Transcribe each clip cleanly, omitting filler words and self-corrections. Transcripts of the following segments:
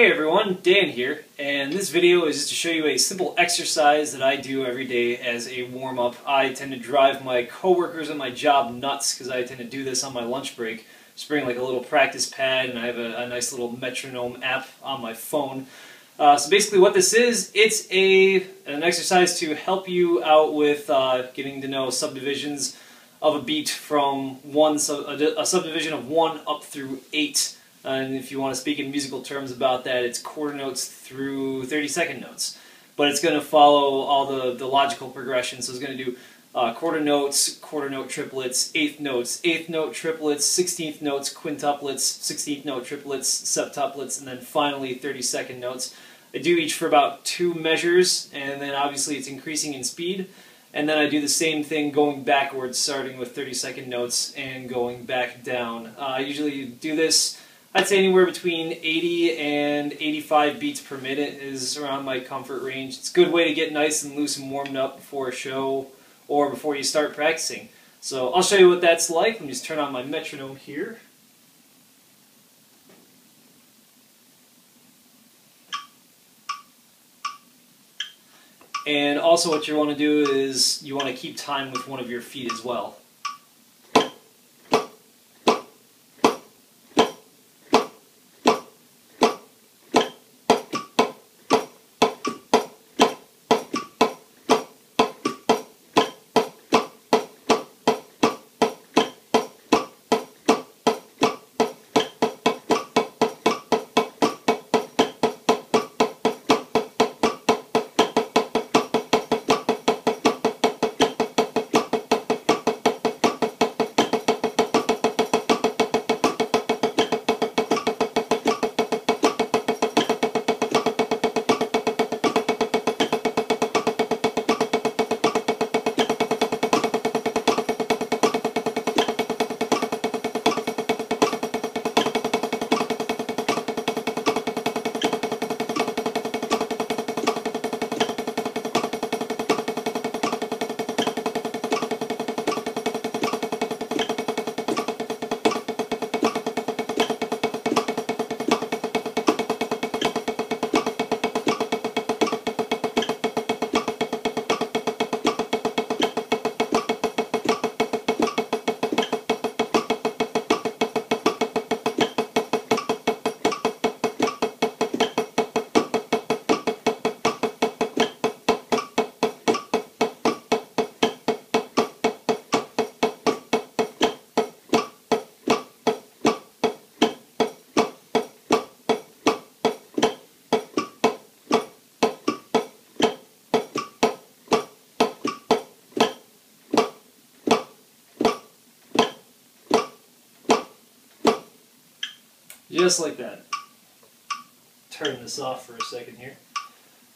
Hey everyone, Dan here, and this video is just to show you a simple exercise that I do every day as a warm-up. I tend to drive my coworkers at my job nuts because I tend to do this on my lunch break. Just bring like a little practice pad, and I have a nice little metronome app on my phone. So basically what this is, it's an exercise to help you out with getting to know subdivisions of a beat from a subdivision of 1 up through 8. And if you want to speak in musical terms about that, it's quarter notes through 32nd notes. But it's going to follow all the logical progression. So it's going to do quarter note triplets, eighth note triplets, 16th notes, quintuplets, 16th note triplets, septuplets, and then finally 32nd notes. I do each for about 2 measures, and then obviously it's increasing in speed. And then I do the same thing going backwards, starting with 32nd notes and going back down. I usually do this, I'd say anywhere between 80 and 85 beats per minute is around my comfort range. It's a good way to get nice and loose and warmed up before a show or before you start practicing. So I'll show you what that's like. Let me just turn on my metronome here. And also what you want to do is you want to keep time with one of your feet as well. Just like that. Turn this off for a second here.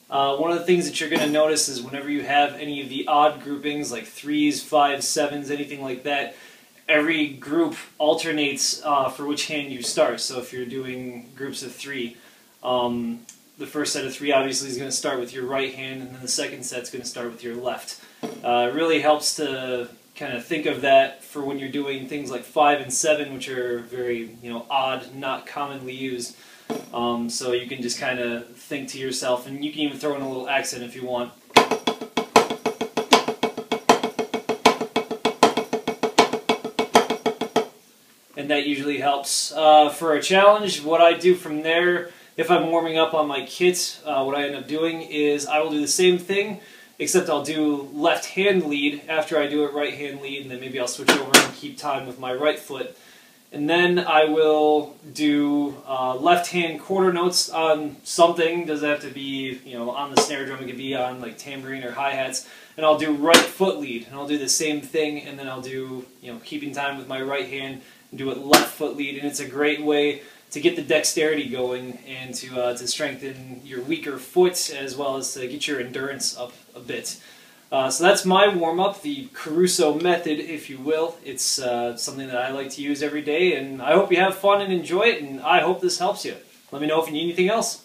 One of the things that you're going to notice is whenever you have any of the odd groupings, like 3s, 5s, 7s, anything like that, every group alternates for which hand you start. So if you're doing groups of 3, the first set of 3 obviously is going to start with your right hand, and then the second set's going to start with your left. It really helps to kind of think of that for when you're doing things like 5 and 7, which are very, odd, not commonly used. So you can just kind of think to yourself, and you can even throw in a little accent if you want. And that usually helps. For a challenge, what I do from there, if I'm warming up on my kit, what I end up doing is I will do the same thing, except I'll do left hand lead after I do a right hand lead, and then maybe I'll switch over and keep time with my right foot. And then I will do left hand quarter notes on something. Doesn't have to be on the snare drum, it could be on like tambourine or hi-hats. And I'll do right foot lead, and I'll do the same thing, and then I'll do keeping time with my right hand and do it left foot lead. And it's a great way to get the dexterity going and to strengthen your weaker foot, as well as to get your endurance up a bit. So that's my warm-up, the Caruso method, if you will. It's something that I like to use every day, and I hope you have fun and enjoy it, and I hope this helps you. Let me know if you need anything else.